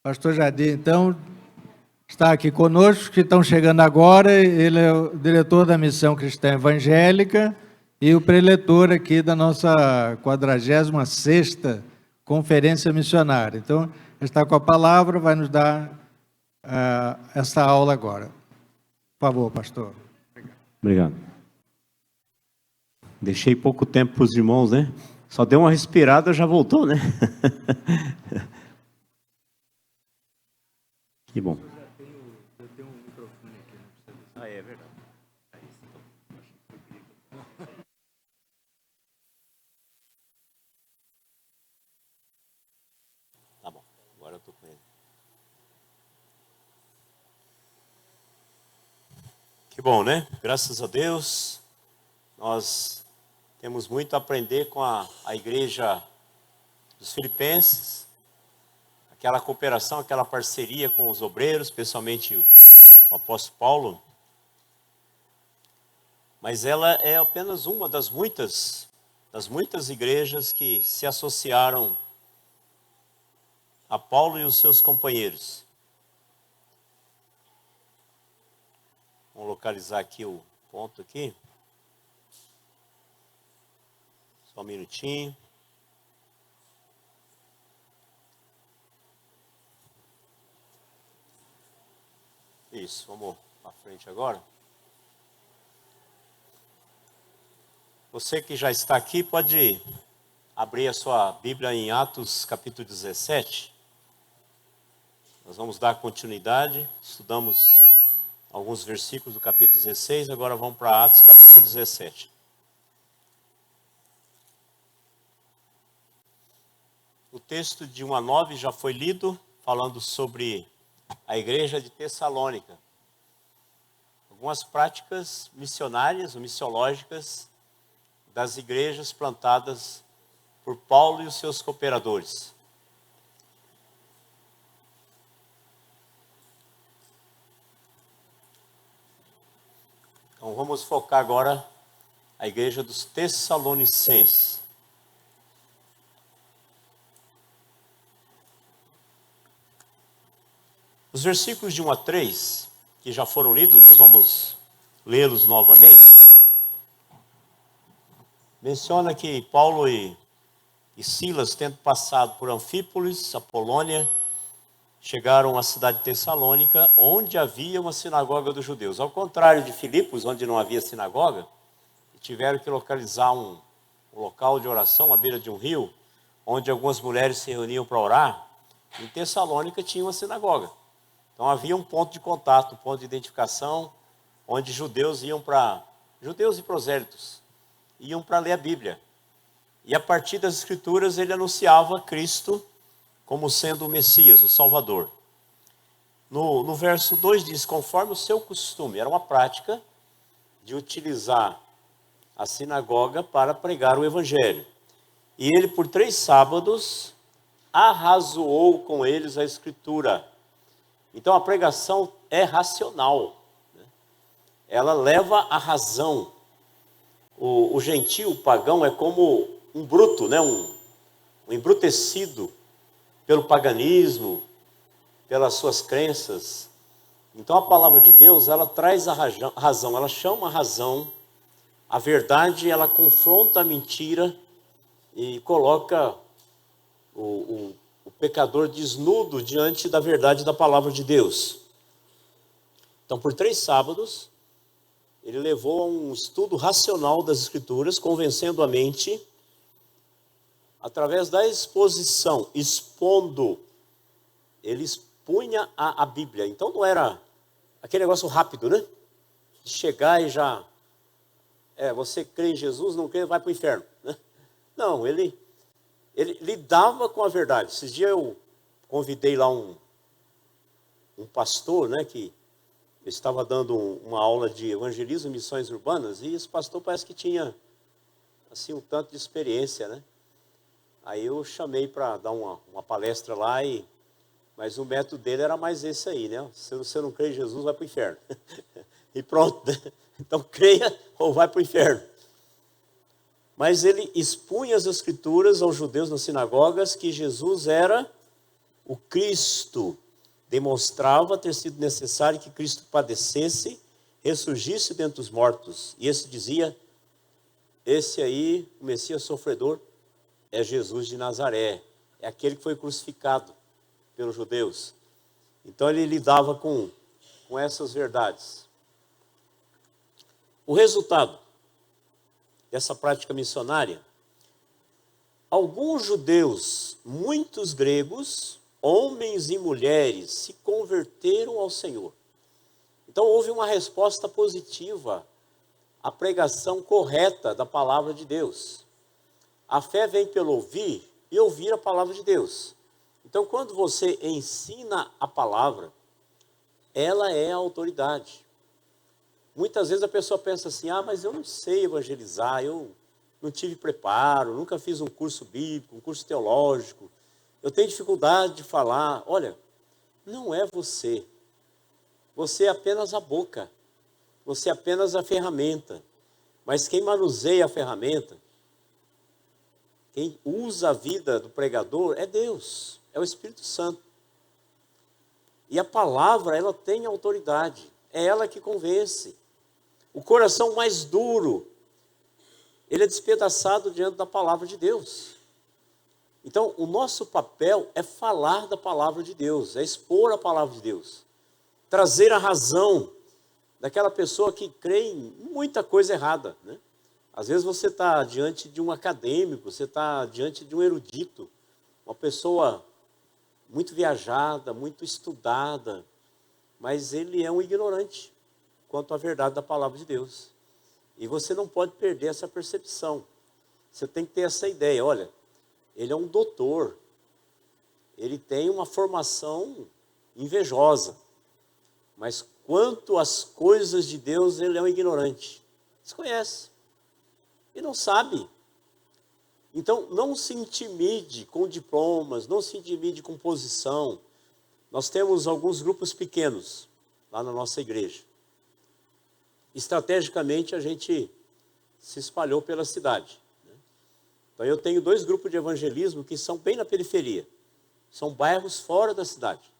Pastor Jardim, então, está aqui conosco, que estão chegando agora. Ele é o diretor da Missão Cristã Evangélica e o preletor aqui da nossa 46ª Conferência Missionária. Então, ele está com a palavra, vai nos dar essa aula agora. Por favor, pastor. Obrigado. Deixei pouco tempo para os irmãos, né? Só deu uma respirada, já voltou, né? Que bom. Eu tenho um microfone aqui, não precisa. Ah, é verdade. Tá bom, agora eu estou com ele. Que bom, né? Graças a Deus, nós temos muito a aprender com a igreja dos Filipenses, aquela cooperação, aquela parceria com os obreiros, especialmente o apóstolo Paulo. Mas ela é apenas uma das muitas igrejas que se associaram a Paulo e os seus companheiros. Vamos localizar aqui o ponto aqui. Só um minutinho. Isso, vamos para frente agora. Você que já está aqui, pode abrir a sua Bíblia em Atos capítulo 17. Nós vamos dar continuidade, estudamos alguns versículos do capítulo 16, agora vamos para Atos capítulo 17. O texto de 1 a 9 já foi lido, falando sobre a igreja de Tessalônica. Algumas práticas missionárias ou missiológicas das igrejas plantadas por Paulo e os seus cooperadores. Então vamos focar agora a igreja dos Tessalonicenses. Os versículos de 1 a 3, que já foram lidos, nós vamos lê-los novamente. Menciona que Paulo e Silas, tendo passado por Anfípolis, a Polônia, chegaram à cidade de Tessalônica, onde havia uma sinagoga dos judeus. Ao contrário de Filipos, onde não havia sinagoga, tiveram que localizar um local de oração à beira de um rio, onde algumas mulheres se reuniam para orar. Em Tessalônica tinha uma sinagoga. Então havia um ponto de contato, um ponto de identificação, onde judeus e prosélitos iam para ler a Bíblia. E a partir das Escrituras ele anunciava Cristo como sendo o Messias, o Salvador. No verso 2 diz, conforme o seu costume, era uma prática de utilizar a sinagoga para pregar o Evangelho. E ele, por 3 sábados, arrazoou com eles a Escritura. Então a pregação é racional, né? Ela leva à razão. O gentio, o pagão, é como um bruto, né? um embrutecido pelo paganismo, pelas suas crenças. Então a palavra de Deus, ela traz a razão, ela chama a razão, a verdade, ela confronta a mentira e coloca o pecador desnudo diante da verdade da palavra de Deus. Então, por 3 sábados, ele levou a um estudo racional das Escrituras, convencendo a mente, através da exposição, expondo, ele expunha a Bíblia. Então, não era aquele negócio rápido, né? De chegar e já, você crê em Jesus, não crê, vai para o inferno, né? Não, ele lidava com a verdade. Esses dias eu convidei lá um pastor, né, que estava dando uma aula de evangelismo e missões urbanas, e esse pastor parece que tinha assim um tanto de experiência, né? Aí eu chamei para dar uma palestra lá, mas o método dele era mais esse aí, né? Se você não crê em Jesus, vai para o inferno. E pronto, né? Então creia ou vai para o inferno. Mas ele expunha as Escrituras aos judeus nas sinagogas que Jesus era o Cristo demonstrava ter sido necessário que Cristo padecesse, ressurgisse dentre os mortos. E esse dizia, esse aí, o Messias sofredor, é Jesus de Nazaré, é aquele que foi crucificado pelos judeus. Então ele lidava com essas verdades. O resultado dessa prática missionária, alguns judeus, muitos gregos, homens e mulheres, se converteram ao Senhor. Então houve uma resposta positiva à pregação correta da palavra de Deus. A fé vem pelo ouvir e ouvir a palavra de Deus. Então quando você ensina a palavra, ela é a autoridade. Muitas vezes a pessoa pensa assim, mas eu não sei evangelizar, eu não tive preparo, nunca fiz um curso bíblico, um curso teológico, eu tenho dificuldade de falar. Olha, não é você. Você é apenas a boca. Você é apenas a ferramenta. Mas quem manuseia a ferramenta, quem usa a vida do pregador é Deus, é o Espírito Santo. E a palavra, ela tem autoridade. É ela que convence. O coração mais duro, ele é despedaçado diante da palavra de Deus. Então, o nosso papel é falar da palavra de Deus, é expor a palavra de Deus. Trazer a razão daquela pessoa que crê em muita coisa errada, né? Às vezes você está diante de um acadêmico, você está diante de um erudito, uma pessoa muito viajada, muito estudada, mas ele é um ignorante quanto à verdade da palavra de Deus. E você não pode perder essa percepção. Você tem que ter essa ideia, olha, ele é um doutor, ele tem uma formação invejosa, mas quanto às coisas de Deus, ele é um ignorante. Desconhece e não sabe. Então, não se intimide com diplomas, não se intimide com posição. Nós temos alguns grupos pequenos lá na nossa igreja. Estrategicamente, a gente se espalhou pela cidade. Então, eu tenho 2 grupos de evangelismo que são bem na periferia. São bairros fora da cidade.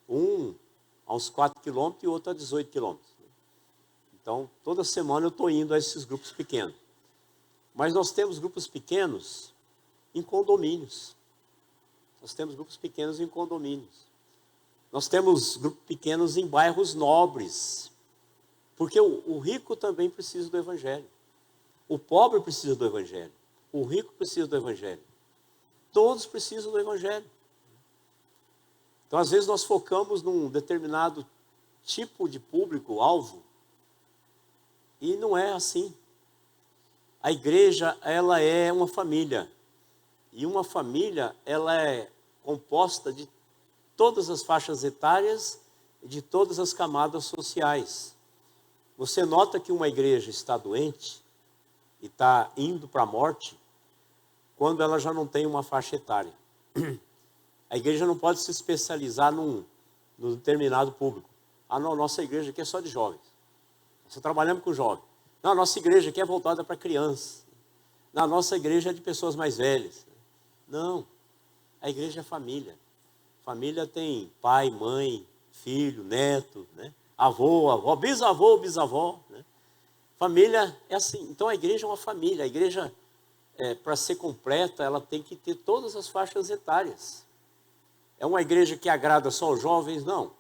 Um a uns 4 quilômetros e outro a 18 quilômetros. Então, toda semana eu estou indo a esses grupos pequenos. Mas nós temos grupos pequenos em condomínios. Nós temos grupos pequenos em condomínios. Nós temos grupos pequenos em bairros nobres. Porque o rico também precisa do evangelho. O pobre precisa do evangelho. O rico precisa do evangelho. Todos precisam do evangelho. Então, às vezes, nós focamos num determinado tipo de público-alvo e não é assim. A igreja, ela é uma família. E uma família, ela é composta de todas as faixas etárias e de todas as camadas sociais. Você nota que uma igreja está doente e está indo para a morte quando ela já não tem uma faixa etária. A igreja não pode se especializar num determinado público. Não, nossa igreja aqui é só de jovens. Nós trabalhamos com jovens. Não, a nossa igreja aqui é voltada para crianças. Não, a nossa igreja é de pessoas mais velhas. Não, a igreja é família. Família tem pai, mãe, filho, neto, né? Avô, avó, bisavô, bisavó. Né? Família é assim. Então a igreja é uma família. A igreja, para ser completa, ela tem que ter todas as faixas etárias. É uma igreja que agrada só os jovens? Não.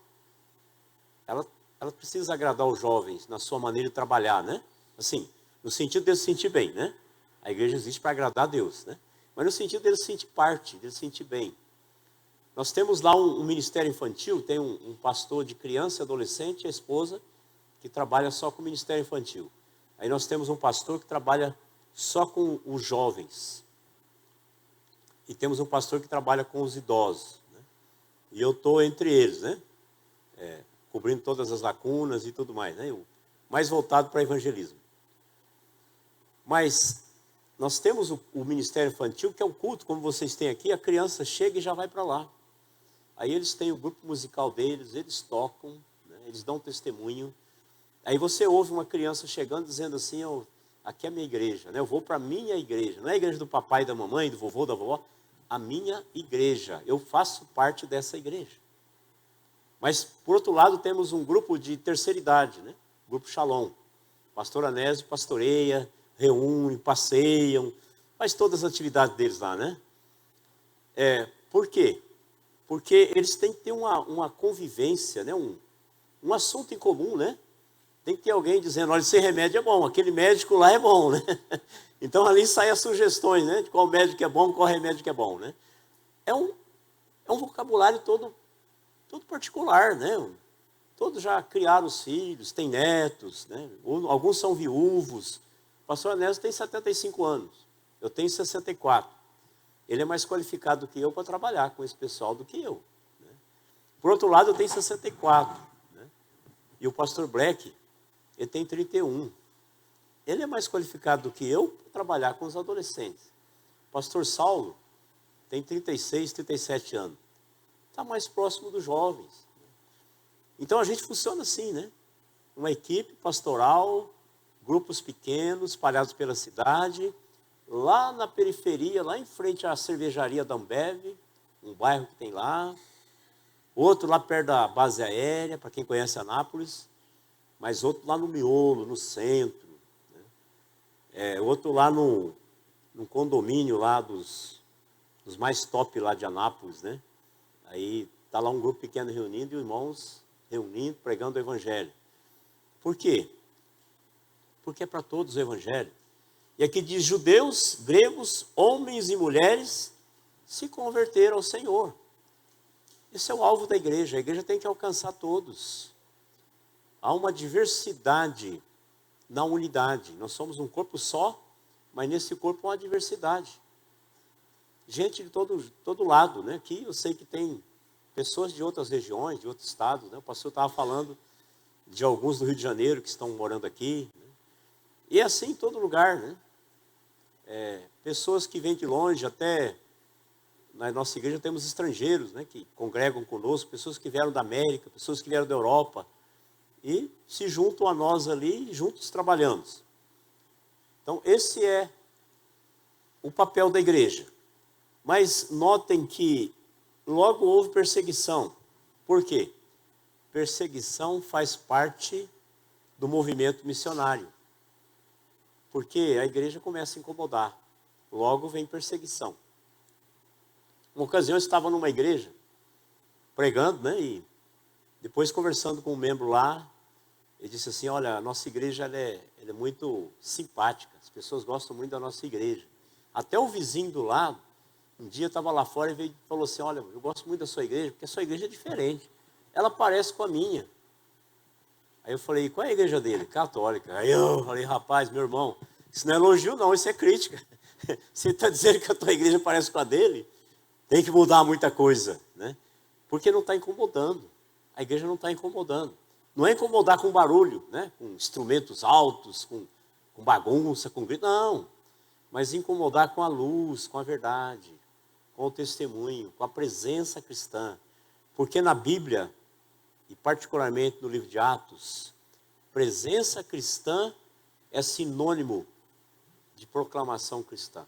Ela precisa agradar os jovens na sua maneira de trabalhar, né? Assim, no sentido de se sentir bem, né? A igreja existe para agradar a Deus, né? Mas no sentido de ele se sentir parte, de ele se sentir bem. Nós temos lá um ministério infantil, tem um pastor de criança e adolescente e a esposa que trabalha só com o ministério infantil. Aí nós temos um pastor que trabalha só com os jovens. E temos um pastor que trabalha com os idosos. Né? E eu estou entre eles, né? Cobrindo todas as lacunas e tudo mais, né? Mais voltado para evangelismo. Mas nós temos o ministério infantil, que é o culto, como vocês têm aqui, a criança chega e já vai para lá. Aí eles têm o grupo musical deles, eles tocam, né? Eles dão testemunho. Aí você ouve uma criança chegando dizendo assim, aqui é a minha igreja, né? Eu vou para a minha igreja, não é a igreja do papai, da mamãe, do vovô, da vovó. a minha igreja. Eu faço parte dessa igreja. Mas, por outro lado, temos um grupo de terceira idade, né? Grupo Shalom. Pastor Anésio pastoreia, reúne, passeiam, faz todas as atividades deles lá, né? Por quê? Porque eles têm que ter uma convivência, né? Um assunto em comum, né? Tem que ter alguém dizendo, olha, esse remédio é bom, aquele médico lá é bom, né? Então ali saem as sugestões, né? De qual médico é bom, qual remédio que é bom, né? É um vocabulário todo particular, né? Todos já criaram os filhos, têm netos, né? Alguns são viúvos. O pastor Anésio tem 75 anos, eu tenho 64. Ele é mais qualificado do que eu para trabalhar com esse pessoal do que eu, né? Por outro lado, eu tenho 64, né? E o pastor Black, ele tem 31. Ele é mais qualificado do que eu para trabalhar com os adolescentes. O pastor Saulo tem 36, 37 anos. Está mais próximo dos jovens. Então a gente funciona assim, né? Uma equipe pastoral, grupos pequenos, espalhados pela cidade, lá na periferia, lá em frente à cervejaria da Ambev, um bairro que tem lá, outro lá perto da base aérea, para quem conhece Anápolis, mas outro lá no miolo, no centro, né? Outro lá no condomínio lá dos mais top lá de Anápolis, né? Aí está lá um grupo pequeno reunindo e irmãos reunindo, pregando o evangelho. Por quê? Porque é para todos o evangelho. E aqui diz, judeus, gregos, homens e mulheres se converteram ao Senhor. Esse é o alvo da igreja. A igreja tem que alcançar todos. Há uma diversidade na unidade. Nós somos um corpo só, mas nesse corpo há uma diversidade. Gente de todo lado, né? Aqui eu sei que tem pessoas de outras regiões, de outros estados, né? O pastor estava falando de alguns do Rio de Janeiro que estão morando aqui, né? E é assim em todo lugar, né? Pessoas que vêm de longe, até na nossa igreja temos estrangeiros, né? Que congregam conosco, pessoas que vieram da América, pessoas que vieram da Europa, e se juntam a nós ali e juntos trabalhamos. Então esse é o papel da igreja. Mas notem que logo houve perseguição. Por quê? Perseguição faz parte do movimento missionário. Porque a igreja começa a incomodar. Logo vem perseguição. Uma ocasião eu estava numa igreja, pregando, né? E depois conversando com um membro lá, ele disse assim, olha, a nossa igreja ela é muito simpática. As pessoas gostam muito da nossa igreja. Até o vizinho do lado, um dia estava lá fora e falou assim, olha, eu gosto muito da sua igreja, porque a sua igreja é diferente. Ela parece com a minha. Aí eu falei, qual é a igreja dele? Católica. Aí eu falei, rapaz, meu irmão, isso não é elogio não, isso é crítica. Você está dizendo que a tua igreja parece com a dele? Tem que mudar muita coisa, né? Porque não está incomodando. A igreja não está incomodando. Não é incomodar com barulho, né? Com instrumentos altos, com bagunça, com grito, não. Mas incomodar com a luz, com a verdade, com o testemunho, com a presença cristã. Porque na Bíblia, e particularmente no livro de Atos, presença cristã é sinônimo de proclamação cristã.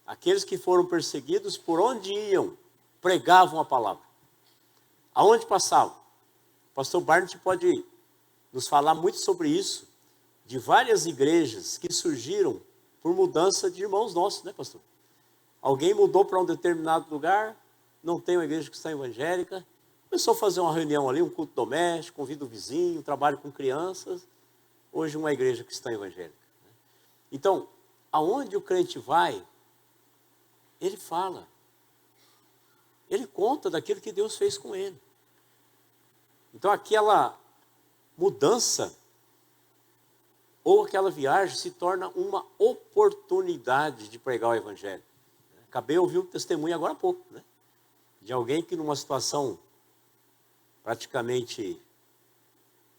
Aqueles que foram perseguidos, por onde iam, pregavam a palavra. Aonde passavam? O pastor Barnett pode nos falar muito sobre isso, de várias igrejas que surgiram por mudança de irmãos nossos, né, pastor? Alguém mudou para um determinado lugar, não tem uma igreja cristã evangélica, começou a fazer uma reunião ali, um culto doméstico, convida o vizinho, trabalha com crianças, hoje uma igreja cristã evangélica. Então, aonde o crente vai, ele fala, ele conta daquilo que Deus fez com ele. Então aquela mudança ou aquela viagem se torna uma oportunidade de pregar o evangelho. Acabei de ouvir um testemunho agora há pouco, né? De alguém que numa situação praticamente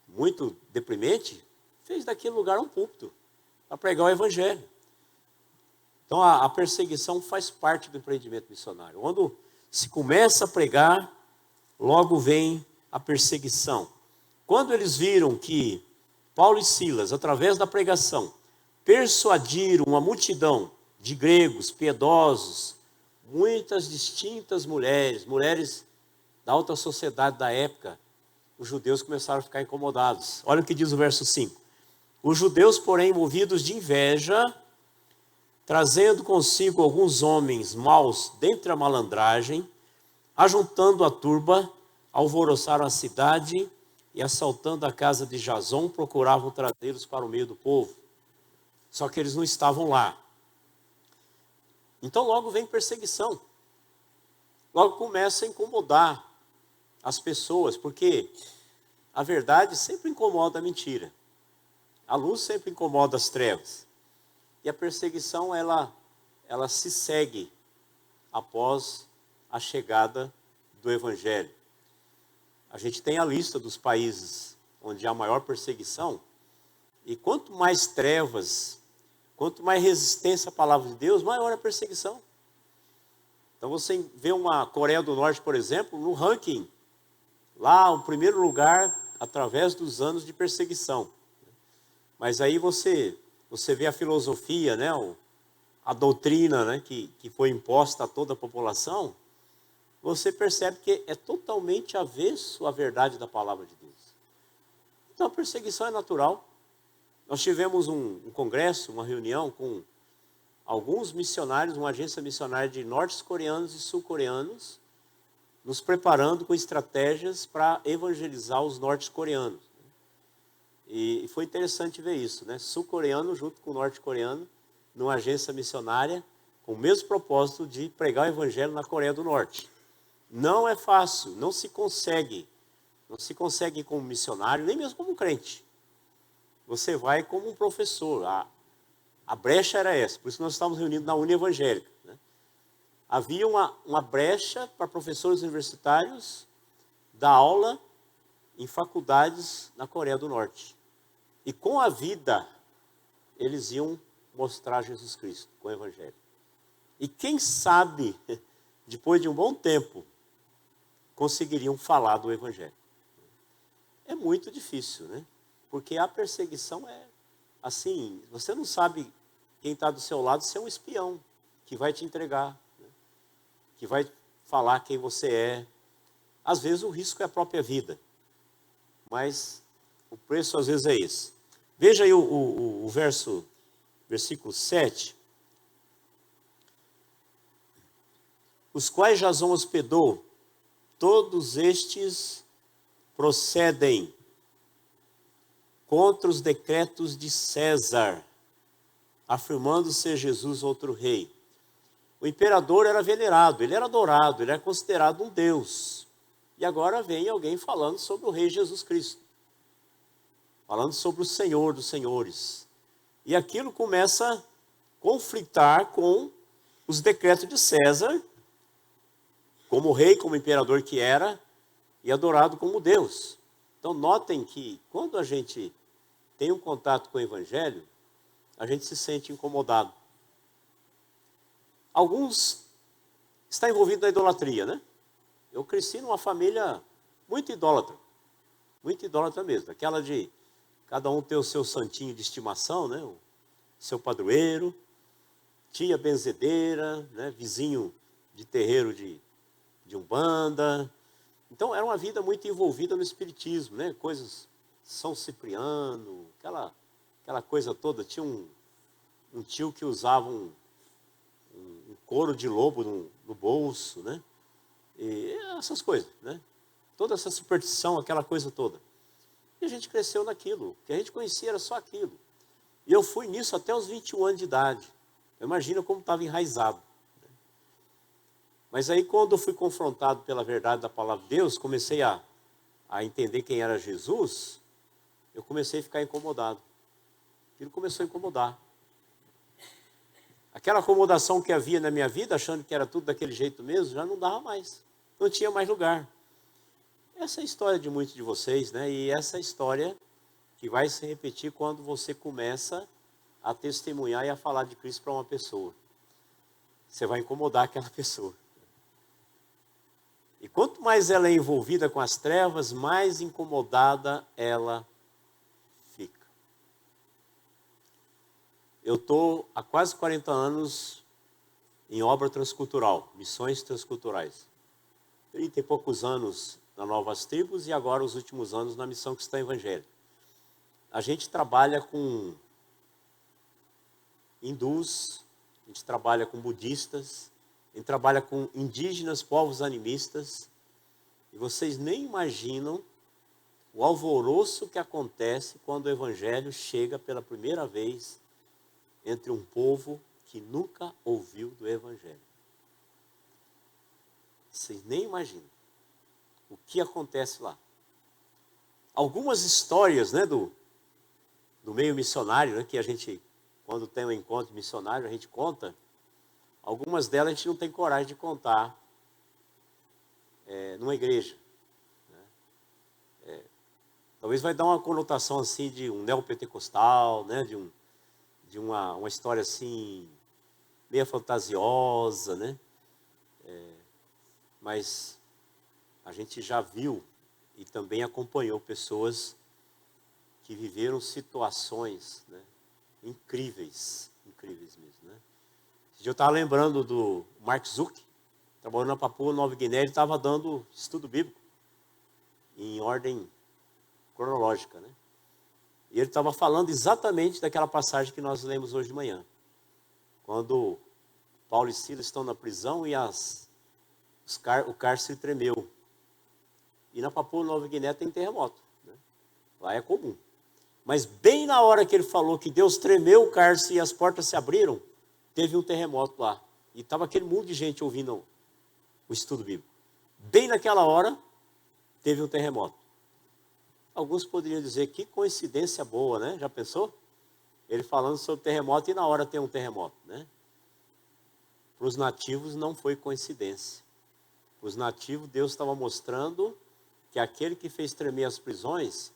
muito deprimente, fez daquele lugar um púlpito para pregar o evangelho. Então a perseguição faz parte do empreendimento missionário. Quando se começa a pregar, logo vem a perseguição. Quando eles viram que Paulo e Silas, através da pregação, persuadiram uma multidão de gregos piedosos, muitas distintas mulheres da alta sociedade da época, os judeus começaram a ficar incomodados. Olha o que diz o verso 5. Os judeus, porém, movidos de inveja, trazendo consigo alguns homens maus dentre a malandragem, ajuntando a turba, alvoroçaram a cidade e, assaltando a casa de Jasão, procuravam trazê-los para o meio do povo. Só que eles não estavam lá. Então logo vem perseguição. Logo começa a incomodar as pessoas, porque a verdade sempre incomoda a mentira. A luz sempre incomoda as trevas. E a perseguição, ela se segue após a chegada do Evangelho. A gente tem a lista dos países onde há maior perseguição, e quanto mais trevas, quanto mais resistência à palavra de Deus, maior a perseguição. Então você vê uma Coreia do Norte, por exemplo, no ranking, lá o primeiro lugar através dos anos de perseguição. Mas aí você vê a filosofia, né, a doutrina, né, que foi imposta a toda a população, você percebe que é totalmente avesso à verdade da palavra de Deus. Então a perseguição é natural. Nós tivemos um congresso, uma reunião com alguns missionários, uma agência missionária de norte-coreanos e sul-coreanos, nos preparando com estratégias para evangelizar os norte-coreanos. E foi interessante ver isso, né? Sul-coreano junto com o norte-coreano, numa agência missionária, com o mesmo propósito de pregar o evangelho na Coreia do Norte. Não é fácil, não se consegue como missionário, nem mesmo como crente. Você vai como um professor. A brecha era essa, por isso nós estávamos reunidos na União Evangélica, né? Havia uma brecha para professores universitários dar aula em faculdades na Coreia do Norte. E com a vida, eles iam mostrar Jesus Cristo com o Evangelho. E quem sabe, depois de um bom tempo, conseguiriam falar do Evangelho. É muito difícil, né? Porque a perseguição é assim, você não sabe quem está do seu lado, se é um espião que vai te entregar, né? Que vai falar quem você é. Às vezes o risco é a própria vida, mas o preço às vezes é esse. Veja aí o versículo 7. Os quais Jasão hospedou, todos estes procedem contra os decretos de César, afirmando ser Jesus outro rei. O imperador era venerado, ele era adorado, ele era considerado um Deus. E agora vem alguém falando sobre o rei Jesus Cristo, falando sobre o Senhor dos senhores. E aquilo começa a conflitar com os decretos de César, como rei, como imperador que era, e adorado como Deus. Então notem que quando a gente tem um contato com o Evangelho, a gente se sente incomodado. Alguns estão envolvidos na idolatria, né? Eu cresci numa família muito idólatra mesmo, aquela de cada um ter o seu santinho de estimação, né? O seu padroeiro, tia benzedeira, né? Vizinho de terreiro de Umbanda. Então era uma vida muito envolvida no espiritismo, né? Coisas, São Cipriano, aquela coisa toda. Tinha um tio que usava um couro de lobo no bolso, né? E essas coisas, né? Toda essa superstição, aquela coisa toda. E a gente cresceu naquilo, o que a gente conhecia era só aquilo. E eu fui nisso até os 21 anos de idade. Imagina como estava enraizado. Mas aí quando eu fui confrontado pela verdade da palavra de Deus, comecei a entender quem era Jesus, eu comecei a ficar incomodado. Aquilo começou a incomodar. Aquela acomodação que havia na minha vida, achando que era tudo daquele jeito mesmo, já não dava mais. Não tinha mais lugar. Essa é a história de muitos de vocês, né? E essa é a história que vai se repetir quando você começa a testemunhar e a falar de Cristo para uma pessoa. Você vai incomodar aquela pessoa. E quanto mais ela é envolvida com as trevas, mais incomodada ela fica. Eu estou há quase 40 anos em obra transcultural, missões transculturais. 30 e poucos anos na Novas Tribos e agora os últimos anos na Missão Cristã Evangélica. A gente trabalha com hindus, a gente trabalha com budistas, a gente trabalha com indígenas, povos animistas, e vocês nem imaginam o alvoroço que acontece quando o Evangelho chega pela primeira vez entre um povo que nunca ouviu do Evangelho. Vocês nem imaginam o que acontece lá. Algumas histórias, né, do meio missionário, né, que a gente, quando tem um encontro missionário, a gente conta. Algumas delas a gente não tem coragem de contar numa igreja. Né? Talvez vai dar uma conotação assim de um neopentecostal, né, de uma história assim, meio fantasiosa, né? Mas a gente já viu e também acompanhou pessoas que viveram situações, né, incríveis mesmo, né? Eu estava lembrando do Mark Zuck, trabalhando na Papua Nova Guiné, ele estava dando estudo bíblico em ordem cronológica, né? E ele estava falando exatamente daquela passagem que nós lemos hoje de manhã, quando Paulo e Silas estão na prisão e o cárcere tremeu. E na Papua Nova Guiné tem terremoto, né? Lá é comum. Mas bem na hora que ele falou que Deus tremeu o cárcere e as portas se abriram, teve um terremoto lá. E estava aquele mundo de gente ouvindo o estudo bíblico. Bem naquela hora, teve um terremoto. Alguns poderiam dizer, que coincidência boa, né? Já pensou? Ele falando sobre terremoto e na hora tem um terremoto, né? Para os nativos não foi coincidência. Para os nativos, Deus estava mostrando que aquele que fez tremer as prisões,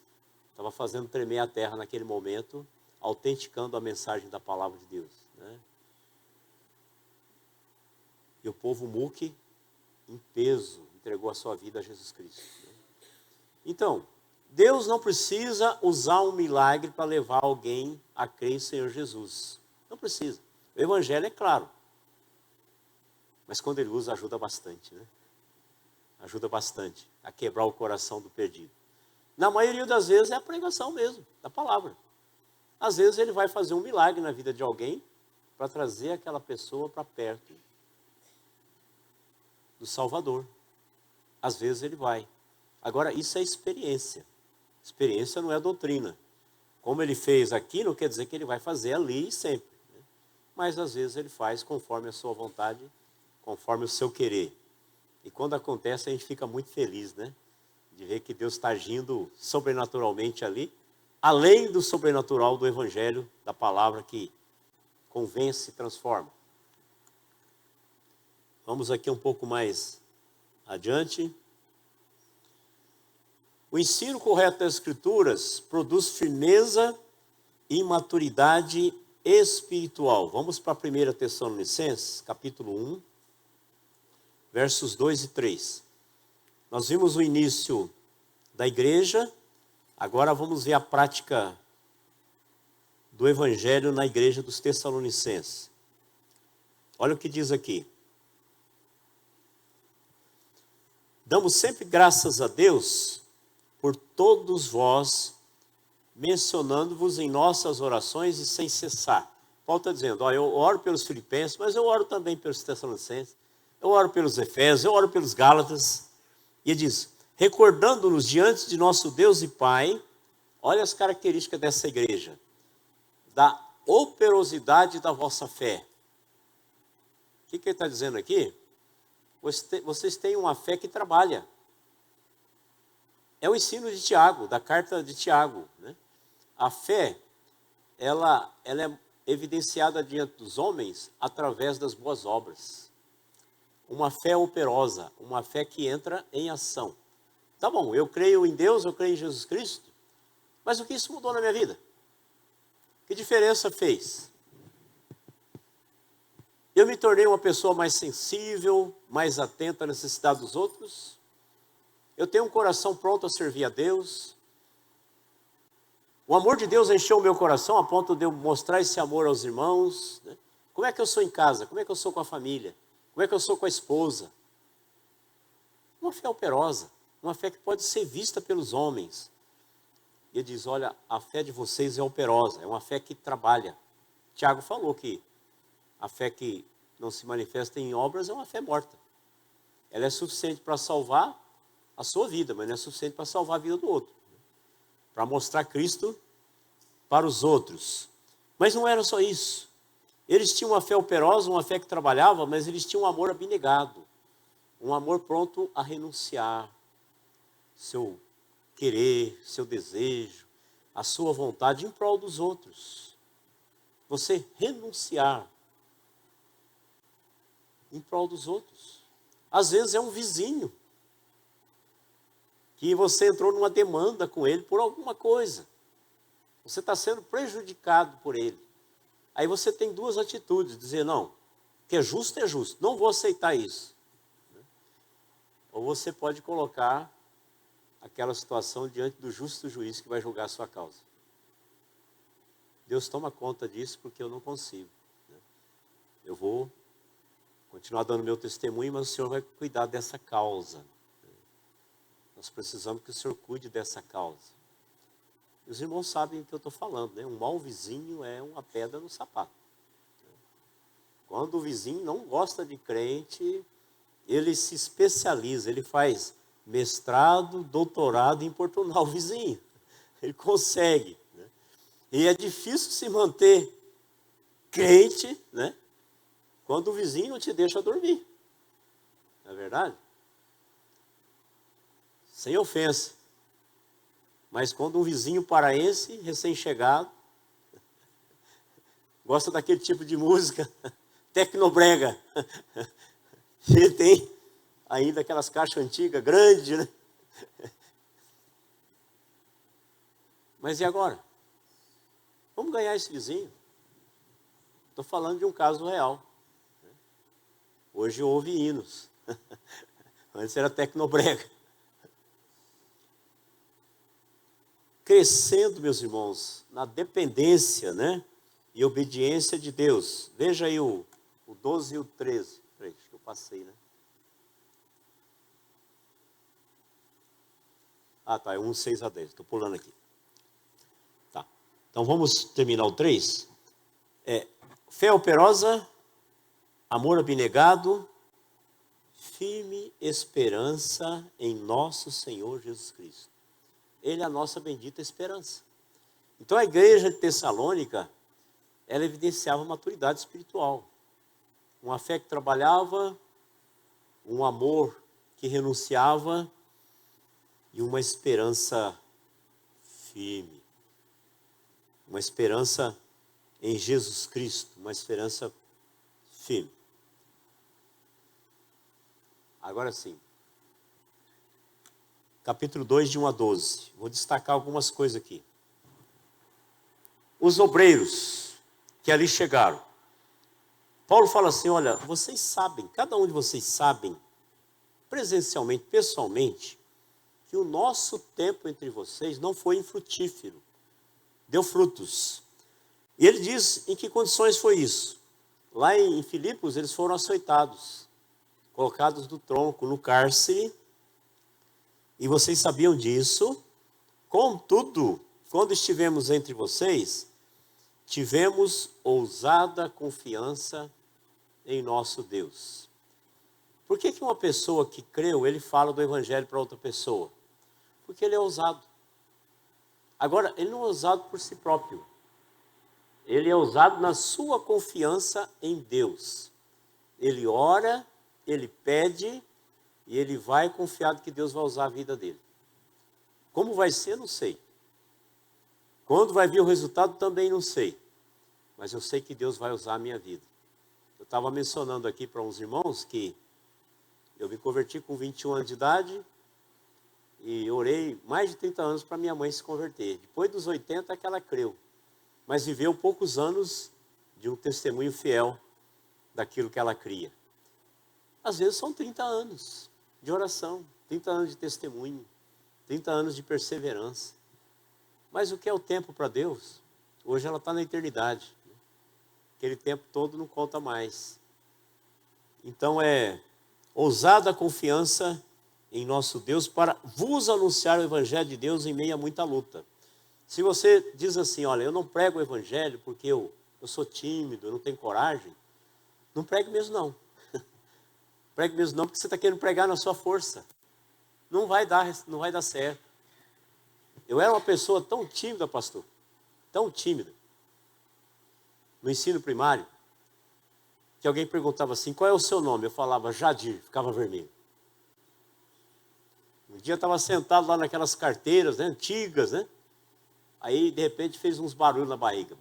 estava fazendo tremer a terra naquele momento, autenticando a mensagem da palavra de Deus, né? E o povo muque, em peso, entregou a sua vida a Jesus Cristo, né? Então, Deus não precisa usar um milagre para levar alguém a crer em Senhor Jesus. Não precisa. O Evangelho é claro. Mas quando Ele usa, ajuda bastante, né? Ajuda bastante a quebrar o coração do perdido. Na maioria das vezes é a pregação mesmo, da palavra. Às vezes Ele vai fazer um milagre na vida de alguém para trazer aquela pessoa para perto do Salvador. Às vezes Ele vai. Agora, isso é experiência. Experiência não é doutrina. Como Ele fez aqui, não quer dizer que Ele vai fazer ali sempre, né? Mas às vezes Ele faz conforme a sua vontade, conforme o seu querer. E quando acontece, a gente fica muito feliz, né? De ver que Deus está agindo sobrenaturalmente ali, além do sobrenatural do Evangelho, da palavra que convence e transforma. Vamos aqui um pouco mais adiante. O ensino correto das Escrituras produz firmeza e maturidade espiritual. Vamos para 1 Tessalonicenses, capítulo 1, versos 2 e 3. Nós vimos o início da igreja, agora vamos ver a prática do Evangelho na igreja dos Tessalonicenses. Olha o que diz aqui. Damos sempre graças a Deus por todos vós, mencionando-vos em nossas orações e sem cessar. Paulo está dizendo, ó, eu oro pelos filipenses, mas eu oro também pelos Tessalonicenses, eu oro pelos Efésios, eu oro pelos Gálatas. E ele diz, recordando-nos diante de nosso Deus e Pai, olha as características dessa igreja, da operosidade da vossa fé. O que ele está dizendo aqui? Vocês têm uma fé que trabalha. É o ensino de Tiago, da carta de Tiago, né? A fé, ela é evidenciada diante dos homens através das boas obras. Uma fé operosa, uma fé que entra em ação. Tá bom, eu creio em Deus, eu creio em Jesus Cristo, mas o que isso mudou na minha vida? Que diferença fez? Eu me tornei uma pessoa mais sensível, mais atenta à necessidade dos outros? Eu tenho um coração pronto a servir a Deus? O amor de Deus encheu o meu coração a ponto de eu mostrar esse amor aos irmãos, né? Como é que eu sou em casa? Como é que eu sou com a família? Como é que eu sou com a esposa? Uma fé operosa, uma fé que pode ser vista pelos homens. E ele diz, olha, a fé de vocês é operosa, é uma fé que trabalha. Tiago falou que a fé que não se manifesta em obras é uma fé morta. Ela é suficiente para salvar a sua vida, mas não é suficiente para salvar a vida do outro. Para mostrar Cristo para os outros. Mas não era só isso. Eles tinham uma fé operosa, uma fé que trabalhava, mas eles tinham um amor abnegado. Um amor pronto a renunciar. Seu querer, seu desejo, a sua vontade em prol dos outros. Você renunciar em prol dos outros. Às vezes é um vizinho que você entrou numa demanda com ele por alguma coisa. Você está sendo prejudicado por ele. Aí você tem duas atitudes, dizer, não, o que é justo, não vou aceitar isso. Ou você pode colocar aquela situação diante do justo juiz que vai julgar a sua causa. Deus toma conta disso porque eu não consigo. Eu vou continuar dando meu testemunho, mas o Senhor vai cuidar dessa causa. Nós precisamos que o Senhor cuide dessa causa. E os irmãos sabem o que eu estou falando, né? Um mau vizinho é uma pedra no sapato. Quando o vizinho não gosta de crente, ele se especializa, ele faz mestrado, doutorado em importunar o vizinho. Ele consegue. Né? E é difícil se manter crente, né? Quando o vizinho não te deixa dormir. Não é verdade? Sem ofensa. Mas quando um vizinho paraense, recém-chegado, gosta daquele tipo de música, tecnobrega, ele tem ainda aquelas caixas antigas, grandes, né? Mas e agora? Vamos ganhar esse vizinho? Estou falando de um caso real. Hoje houve hinos. Antes era tecnobrega. Crescendo, meus irmãos, na dependência, né? E obediência de Deus. Veja aí o 12 e o 13. Peraí, acho que eu passei, né? Ah, tá, é 1, 6 a 10. Estou pulando aqui. Tá. Então vamos terminar o 3. Fé operosa, amor abnegado, firme esperança em nosso Senhor Jesus Cristo. Ele é a nossa bendita esperança. Então a igreja de Tessalônica, ela evidenciava maturidade espiritual. Uma fé que trabalhava, um amor que renunciava e uma esperança firme. Uma esperança em Jesus Cristo, uma esperança firme. Agora sim. Capítulo 2, de 1 a 12. Vou destacar algumas coisas aqui. Os obreiros que ali chegaram. Paulo fala assim, olha, vocês sabem, cada um de vocês sabem, presencialmente, pessoalmente, que o nosso tempo entre vocês não foi infrutífero. Deu frutos. E ele diz em que condições foi isso. Lá em Filipos, eles foram açoitados, colocados do tronco, no cárcere. E vocês sabiam disso. Contudo, quando estivemos entre vocês, tivemos ousada confiança em nosso Deus. Por que uma pessoa que creu, ele fala do evangelho para outra pessoa? Porque ele é ousado. Agora, ele não é ousado por si próprio. Ele é ousado na sua confiança em Deus. Ele ora, ele pede, e ele vai confiado que Deus vai usar a vida dele. Como vai ser, não sei. Quando vai vir o resultado, também não sei. Mas eu sei que Deus vai usar a minha vida. Eu estava mencionando aqui para uns irmãos que eu me converti com 21 anos de idade e orei mais de 30 anos para minha mãe se converter. Depois dos 80 é que ela creu. Mas viveu poucos anos de um testemunho fiel daquilo que ela cria. Às vezes são 30 anos de oração, 30 anos de testemunho, 30 anos de perseverança. Mas o que é o tempo para Deus? Hoje ela está na eternidade. aquele tempo todo não conta mais. Então é ousada confiança em nosso Deus para vos anunciar o Evangelho de Deus em meio a muita luta. Se você diz assim, olha, eu não prego o Evangelho porque eu sou tímido, eu não tenho coragem, não pregue mesmo não. Pregue mesmo não, porque você está querendo pregar na sua força. Não vai dar certo. Eu era uma pessoa tão tímida, pastor, tão tímida, no ensino primário, que alguém perguntava assim, qual é o seu nome? Eu falava, Jadir, ficava vermelho. Um dia eu estava sentado lá naquelas carteiras, né, antigas, né? Aí, de repente, fez uns barulhos na barriga.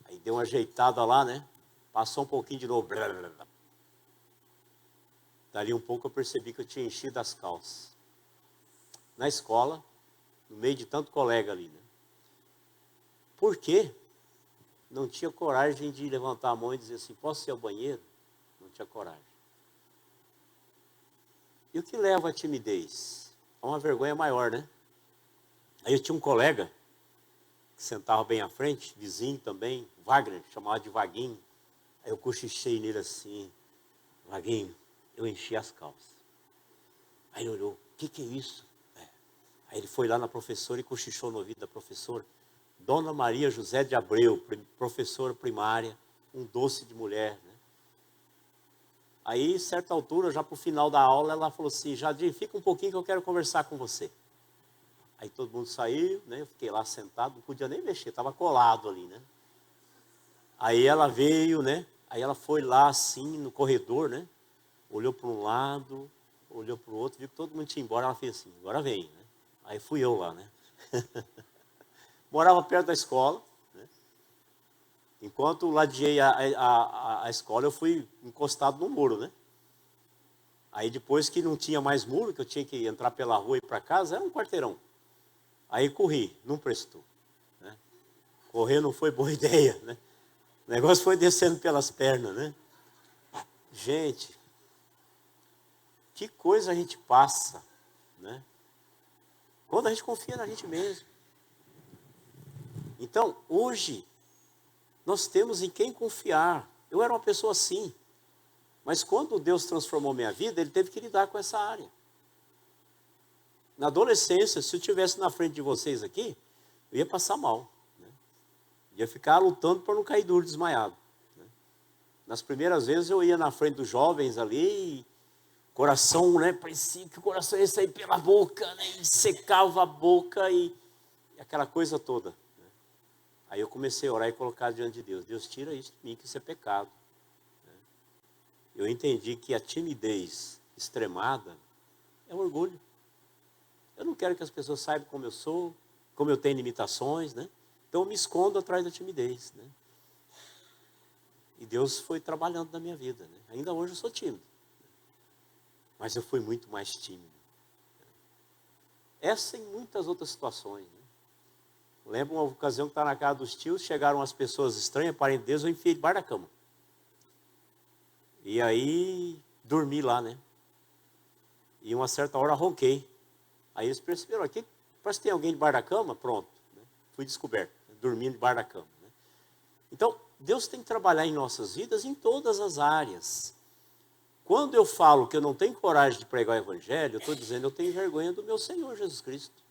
Aí deu uma ajeitada lá, né? Passou um pouquinho de novo. Dali um pouco eu percebi que eu tinha enchido as calças. Na escola, no meio de tanto colega ali, né? Por quê? Não tinha coragem de levantar a mão e dizer assim, posso ir ao banheiro? Não tinha coragem. E o que leva à timidez? É uma vergonha maior, né? Aí eu tinha um colega, que sentava bem à frente, vizinho também, Wagner, chamava de Vaguinho. Aí eu cochichei nele assim, Vaguinho, eu enchi as calças. Aí ele olhou, o que é isso? Aí ele foi lá na professora e cochichou no ouvido da professora. Dona Maria José de Abreu, professora primária, um doce de mulher, né? Aí, certa altura, já para o final da aula, ela falou assim, Jadir, fica um pouquinho que eu quero conversar com você. Aí todo mundo saiu, né? Eu fiquei lá sentado, não podia nem mexer, estava colado ali, né? Aí ela veio, né? Aí ela foi lá assim, no corredor, né? Olhou para um lado, olhou para o outro, viu que todo mundo tinha ido embora, ela fez assim, agora vem, né? Aí fui eu lá, né? Morava perto da escola, né? Enquanto ladeei a escola, eu fui encostado no muro, né? Aí depois que não tinha mais muro, que eu tinha que entrar pela rua e ir para casa, era um quarteirão. Aí corri, não prestou, né? Correr não foi boa ideia, né? O negócio foi descendo pelas pernas, né? Gente, que coisa a gente passa, né? Quando a gente confia na gente mesmo. Então, hoje, nós temos em quem confiar. Eu era uma pessoa assim. Mas quando Deus transformou minha vida, Ele teve que lidar com essa área. Na adolescência, se eu estivesse na frente de vocês aqui, eu ia passar mal, né? Ia ficar lutando para não cair duro, desmaiado, né? Nas primeiras vezes eu ia na frente dos jovens ali, e coração, né? Parecia que o coração ia sair pela boca, né? E secava a boca e aquela coisa toda, né? Aí eu comecei a orar e colocar diante de Deus. Deus, tira isso de mim, que isso é pecado, né? Eu entendi que a timidez extremada é um orgulho. Eu não quero que as pessoas saibam como eu sou, como eu tenho limitações, né? Então eu me escondo atrás da timidez, né? E Deus foi trabalhando na minha vida, né? Ainda hoje eu sou tímido, mas eu fui muito mais tímido. Essa e muitas outras situações, né? Lembro uma ocasião que estava na casa dos tios, chegaram umas pessoas estranhas, parentes deles, eu enfiei debaixo da cama. E aí dormi lá, né? E uma certa hora ronquei. Aí eles perceberam, aqui parece que tem alguém debaixo da cama, pronto, né? Fui descoberto, dormindo debaixo da cama, né? Então, Deus tem que trabalhar em nossas vidas em todas as áreas. Quando eu falo que eu não tenho coragem de pregar o Evangelho, eu estou dizendo, eu tenho vergonha do meu Senhor Jesus Cristo.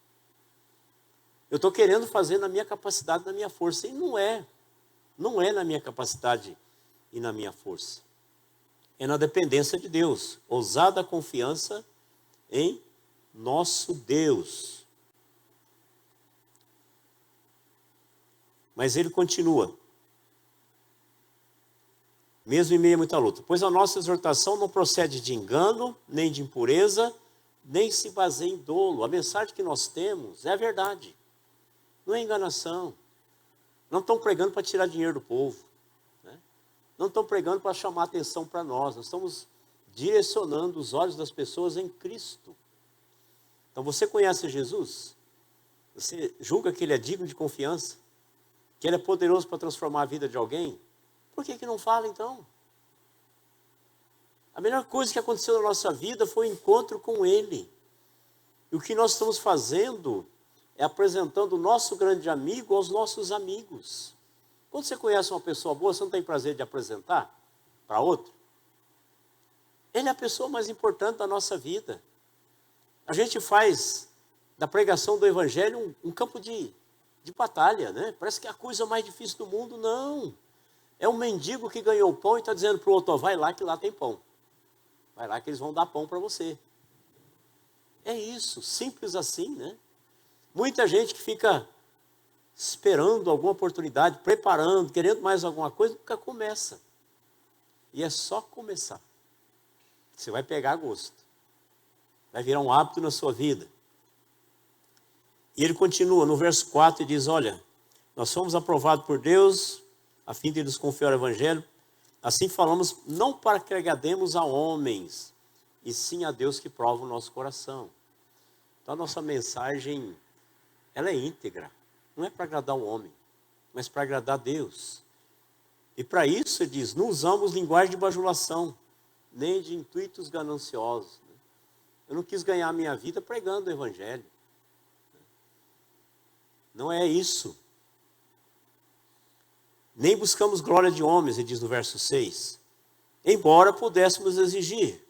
Eu estou querendo fazer na minha capacidade, na minha força, e não é na minha capacidade e na minha força. É na dependência de Deus, ousada confiança em nosso Deus. Mas ele continua, mesmo em meio a muita luta. Pois a nossa exortação não procede de engano, nem de impureza, nem se baseia em dolo. A mensagem que nós temos é a verdade, não é enganação. Não estão pregando para tirar dinheiro do povo, né? Não estão pregando para chamar atenção para nós estamos direcionando os olhos das pessoas em Cristo. Então você conhece Jesus? Você julga que Ele é digno de confiança? Que Ele é poderoso para transformar a vida de alguém? Por que não fala então? A melhor coisa que aconteceu na nossa vida foi o encontro com Ele. E o que nós estamos fazendo é apresentando o nosso grande amigo aos nossos amigos. Quando você conhece uma pessoa boa, você não tem prazer de apresentar para outro? Ele é a pessoa mais importante da nossa vida. A gente faz da pregação do Evangelho um campo de batalha, né? Parece que é a coisa mais difícil do mundo. Não. É um mendigo que ganhou pão e está dizendo para o outro, vai lá que lá tem pão. Vai lá que eles vão dar pão para você. É isso, simples assim, né? Muita gente que fica esperando alguma oportunidade, preparando, querendo mais alguma coisa, nunca começa. E é só começar. Você vai pegar gosto. Vai virar um hábito na sua vida. E ele continua no verso 4 e diz, olha, nós fomos aprovados por Deus, a fim de nos confiar o Evangelho. Assim falamos, não para que agrademos a homens, e sim a Deus que prova o nosso coração. Então a nossa mensagem, ela é íntegra. Não é para agradar o homem, mas para agradar a Deus. E para isso, ele diz, não usamos linguagem de bajulação, nem de intuitos gananciosos. Eu não quis ganhar a minha vida pregando o Evangelho. Não é isso. Nem buscamos glória de homens, ele diz no verso 6. Embora pudéssemos exigir.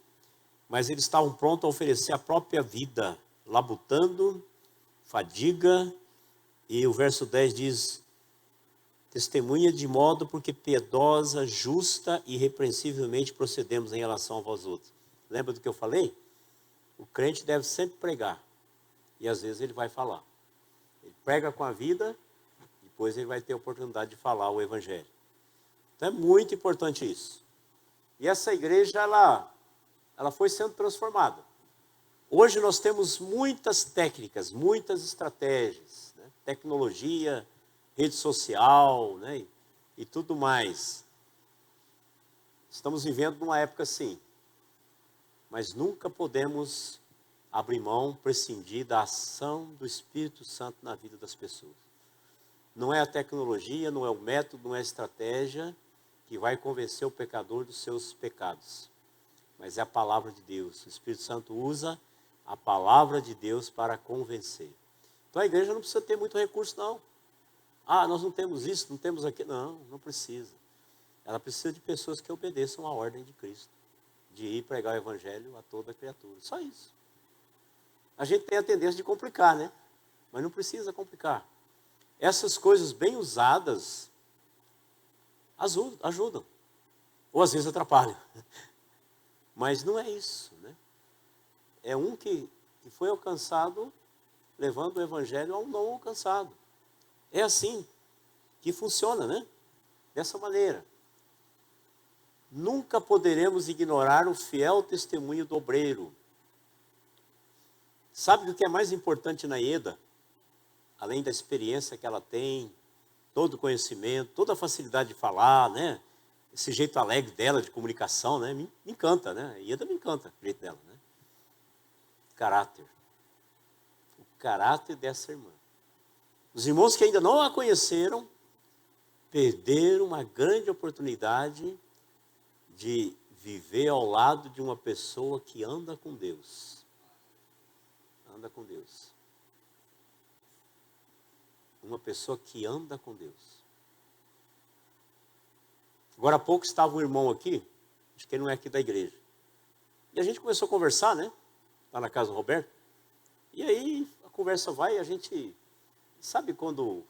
Mas eles estavam prontos a oferecer a própria vida, labutando, fadiga. E o verso 10 diz, testemunha de modo porque piedosa, justa e irrepreensivelmente procedemos em relação a vós outros. Lembra do que eu falei? O crente deve sempre pregar. E às vezes ele vai falar. Ele prega com a vida, depois ele vai ter a oportunidade de falar o Evangelho. Então é muito importante isso. E essa igreja, ela foi sendo transformada. Hoje nós temos muitas técnicas, muitas estratégias, né? Tecnologia, rede social, né? E tudo mais. Estamos vivendo numa época assim. Mas nunca podemos abrir mão, prescindir da ação do Espírito Santo na vida das pessoas. Não é a tecnologia, não é o método, não é a estratégia que vai convencer o pecador dos seus pecados. Mas é a palavra de Deus. O Espírito Santo usa a palavra de Deus para convencer. Então a igreja não precisa ter muito recurso, não. Nós não temos isso, não temos aquilo. Não, não precisa. Ela precisa de pessoas que obedeçam à ordem de Cristo. De ir pregar o Evangelho a toda criatura. Só isso. A gente tem a tendência de complicar, né? Mas não precisa complicar. Essas coisas bem usadas ajudam. Ou às vezes atrapalham. Mas não é isso, né? É um que foi alcançado levando o Evangelho a um não alcançado. É assim que funciona, né? Dessa maneira. Nunca poderemos ignorar o fiel testemunho do obreiro. Sabe o que é mais importante na Ieda? Além da experiência que ela tem, todo o conhecimento, toda a facilidade de falar, né? Esse jeito alegre dela de comunicação, né? Me encanta, né? A Ieda me encanta o jeito dela, né? Caráter. O caráter dessa irmã. Os irmãos que ainda não a conheceram, perderam uma grande oportunidade de viver ao lado de uma pessoa que anda com Deus. Anda com Deus. Uma pessoa que anda com Deus. Agora há pouco estava um irmão aqui, acho que ele não é aqui da igreja. E a gente começou a conversar, né? Lá na casa do Roberto. E aí a conversa vai e a gente... Sabe quando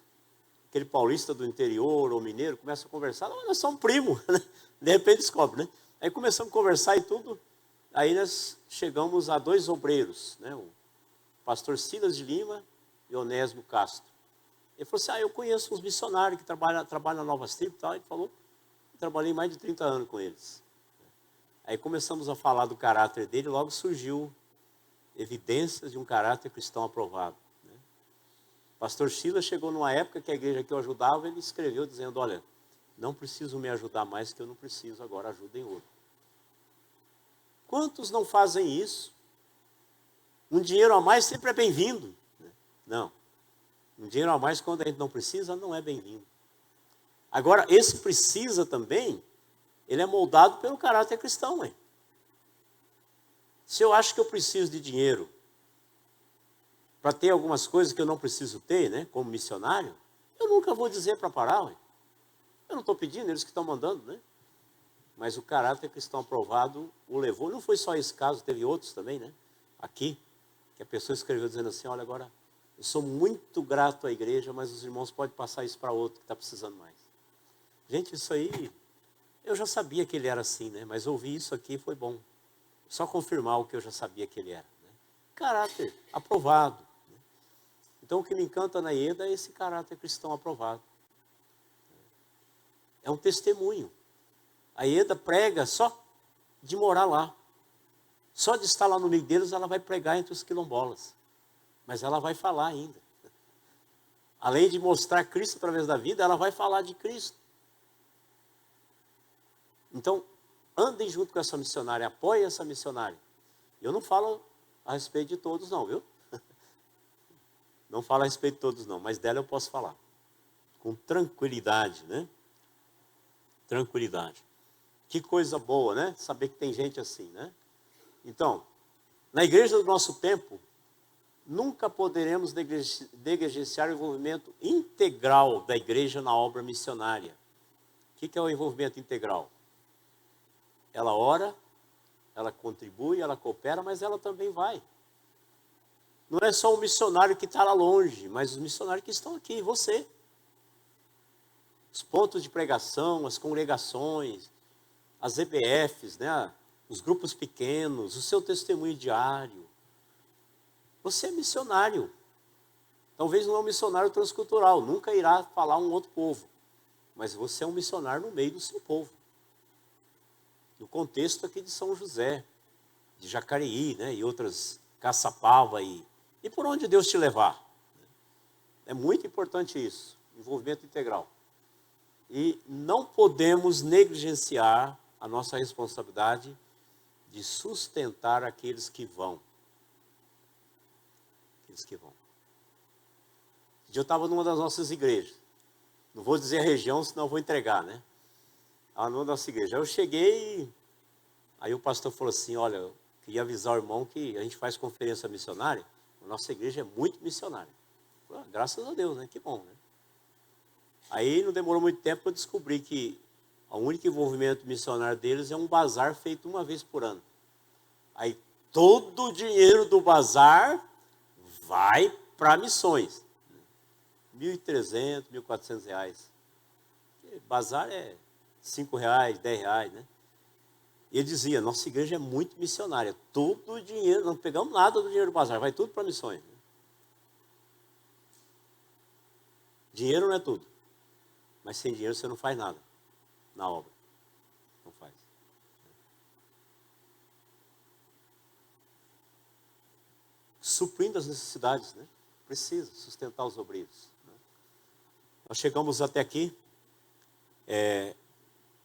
aquele paulista do interior ou mineiro começa a conversar? Nós somos primos, né? De repente descobre, né? Aí começamos a conversar e tudo. Aí nós chegamos a 2 obreiros, né? O pastor Silas de Lima e Onésimo Castro. Ele falou assim, eu conheço uns missionários que trabalham na Novas Tribos e tal. Ele falou, eu trabalhei mais de 30 anos com eles. Aí começamos a falar do caráter dele e logo surgiu evidências de um caráter cristão aprovado. Né? O pastor Silas chegou numa época que a igreja que eu ajudava, ele escreveu dizendo, olha, não preciso me ajudar mais que eu não preciso, agora ajudem outro. Quantos não fazem isso? Um dinheiro a mais sempre é bem-vindo. Não. Um dinheiro a mais quando a gente não precisa, não é bem-vindo. Agora, esse precisa também, ele é moldado pelo caráter cristão. Hein? Se eu acho que eu preciso de dinheiro para ter algumas coisas que eu não preciso ter, né, como missionário, eu nunca vou dizer para parar. Hein? Eu não estou pedindo, eles que estão mandando, né? Mas o caráter cristão aprovado o levou. Não foi só esse caso, teve outros também, né? Aqui, que a pessoa escreveu dizendo assim, olha, agora, eu sou muito grato à igreja, mas os irmãos podem passar isso para outro que está precisando mais. Gente, isso aí, eu já sabia que ele era assim, né? Mas ouvir isso aqui foi bom. Só confirmar o que eu já sabia que ele era. Né? Caráter aprovado. Né? Então, o que me encanta na Ieda é esse caráter cristão aprovado. É um testemunho. A Ieda prega só de morar lá. Só de estar lá no meio deles, ela vai pregar entre os quilombolas. Mas ela vai falar ainda. Além de mostrar Cristo através da vida, ela vai falar de Cristo. Então, andem junto com essa missionária, apoiem essa missionária. Eu não falo a respeito de todos não, viu? Não falo a respeito de todos não, mas dela eu posso falar. Com tranquilidade, né? Tranquilidade. Que coisa boa, né? Saber que tem gente assim, né? Então, na igreja do nosso tempo, nunca poderemos negligenciar o envolvimento integral da igreja na obra missionária. O que é o envolvimento integral? Ela ora, ela contribui, ela coopera, mas ela também vai. Não é só o missionário que está lá longe, mas os missionários que estão aqui, você. Os pontos de pregação, as congregações, as EBFs, né? Os grupos pequenos, o seu testemunho diário. Você é missionário. Talvez não é um missionário transcultural, nunca irá falar um outro povo. Mas você é um missionário no meio do seu povo. No contexto aqui de São José, de Jacareí, né, e outras, Caçapava e por onde Deus te levar. É muito importante isso, envolvimento integral. E não podemos negligenciar a nossa responsabilidade de sustentar aqueles que vão. Aqueles que vão. Eu estava numa das nossas igrejas. Não vou dizer a região, senão eu vou entregar, né? Numa nossa igreja. Eu cheguei, aí o pastor falou assim, olha, eu queria avisar o irmão que a gente faz conferência missionária, a nossa igreja é muito missionária. Falei, graças a Deus, né? Que bom, né? Aí não demorou muito tempo para eu descobrir que o único envolvimento missionário deles é um bazar feito uma vez por ano. Aí todo o dinheiro do bazar vai para missões. R$ 1.300, R$ 1.400. Bazar é R$ 5, R$ 10, né? E ele dizia, nossa igreja é muito missionária. Todo o dinheiro, não pegamos nada do dinheiro do bazar, vai tudo para missões. Dinheiro não é tudo. Mas sem dinheiro você não faz nada na obra. Não faz. Suprindo as necessidades, né? Precisa sustentar os obreiros. Né? Nós chegamos até aqui.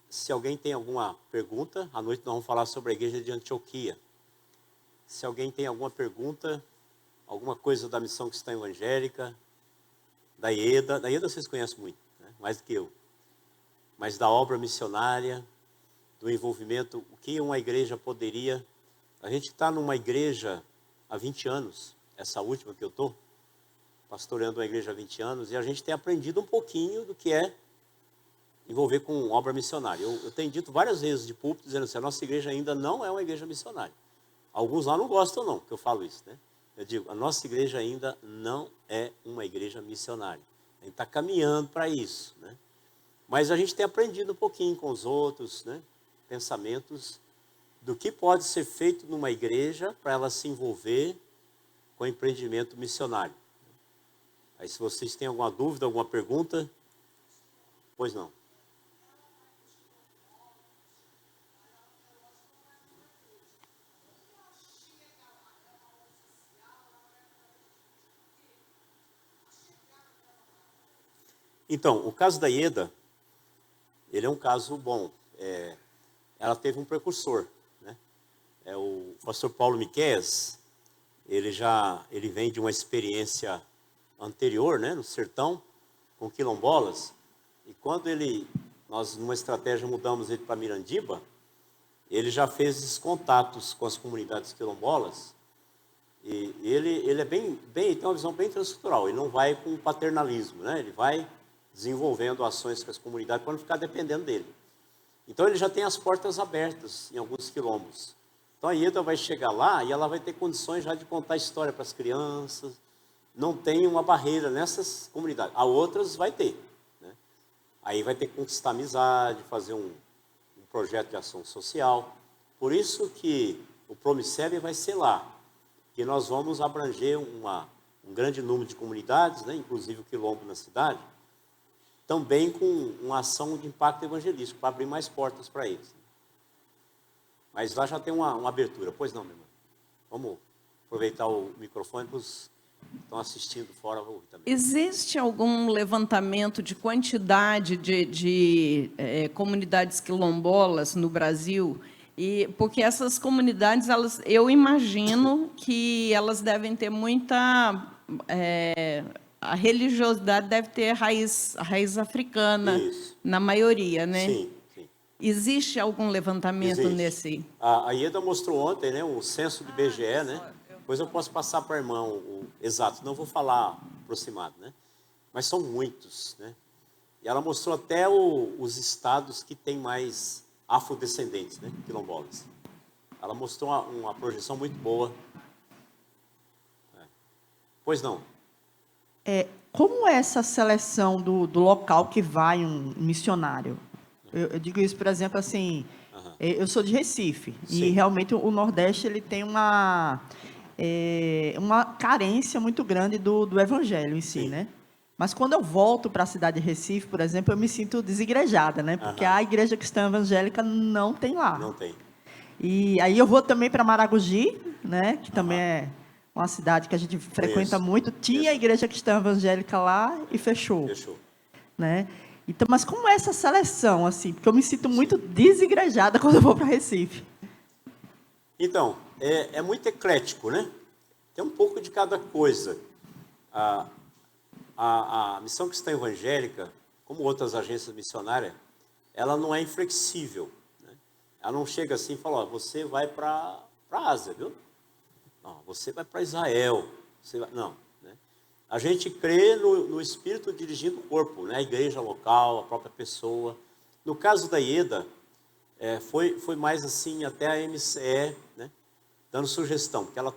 Se alguém tem alguma pergunta, à noite nós vamos falar sobre a igreja de Antioquia. Se alguém tem alguma pergunta, alguma coisa da missão cristã evangélica, da Ieda vocês conhecem muito, né? Mais do que eu. Mas da obra missionária, do envolvimento, o que uma igreja poderia... A gente está numa igreja há 20 anos, essa última que eu estou, pastoreando uma igreja há 20 anos, e a gente tem aprendido um pouquinho do que é envolver com obra missionária. Eu tenho dito várias vezes de púlpito, dizendo assim, a nossa igreja ainda não é uma igreja missionária. Alguns lá não gostam não, que eu falo isso, né? Eu digo, a nossa igreja ainda não é uma igreja missionária. A gente está caminhando para isso, né? Mas a gente tem aprendido um pouquinho com os outros, né? Pensamentos do que pode ser feito numa igreja para ela se envolver com empreendimento missionário. Aí se vocês têm alguma dúvida, alguma pergunta, pois não. Então, o caso da Ieda, ele é um caso bom. Ela teve um precursor, né? O pastor Paulo Miqueias, ele vem de uma experiência anterior, né, no sertão, com quilombolas, e quando nós numa estratégia mudamos ele para Mirandiba, ele já fez esses contatos com as comunidades quilombolas, e ele é bem, tem uma visão bem transcultural, ele não vai com paternalismo, né, ele vai desenvolvendo ações com as comunidades para não ficar dependendo dele. Então ele já tem as portas abertas em alguns quilombos. Então a IEDA vai chegar lá e ela vai ter condições já de contar história para as crianças. Não tem uma barreira nessas comunidades. A outras vai ter, né? Aí vai ter que conquistar amizade, fazer um projeto de ação social. Por isso que o Promiceb vai ser lá, que nós vamos abranger um grande número de comunidades, né? Inclusive o quilombo na cidade, também com uma ação de impacto evangelístico, para abrir mais portas para eles. Mas lá já tem uma abertura. Pois não, meu irmão? Vamos aproveitar o microfone para os que estão assistindo fora também. Existe algum levantamento de quantidade de comunidades quilombolas no Brasil? Porque essas comunidades, eu imagino que elas devem ter muita... a religiosidade deve ter a raiz africana, Isso. Na maioria, né? Sim, sim. Existe algum levantamento Existe. nesse? A IEDA mostrou ontem, né, o censo do IBGE, né? Depois eu posso passar para a irmã o exato, não vou falar aproximado, né? Mas são muitos, né? E ela mostrou até os estados que têm mais afrodescendentes, né? Quilombolas. Ela mostrou uma projeção muito boa. Pois não? Como é essa seleção do local que vai um missionário? Eu digo isso, por exemplo, assim, eu sou de Recife, Sim. e realmente o Nordeste ele tem uma carência muito grande do evangelho em si, Sim. né? Mas quando eu volto para a cidade de Recife, por exemplo, eu me sinto desigrejada, né? Porque a igreja cristã evangélica não tem lá. Não tem. E aí eu vou também para Maragogi, né? Que também é uma cidade que a gente frequenta muito. Tinha a igreja cristã evangélica lá e fechou. Fechou. Né? Então, mas como é essa seleção, assim? Porque eu me sinto muito desigrejada quando eu vou para Recife. Então, é muito eclético, né? Tem um pouco de cada coisa. A missão cristã evangélica, como outras agências missionárias, ela não é inflexível, né? Ela não chega assim e fala, ó, você vai para a Ásia, viu? Não, você vai para Israel. Não. Né? A gente crê no Espírito dirigindo o corpo, né? A igreja local, a própria pessoa. No caso da IEDA, foi mais assim, até a MCE, né? Dando sugestão, porque ela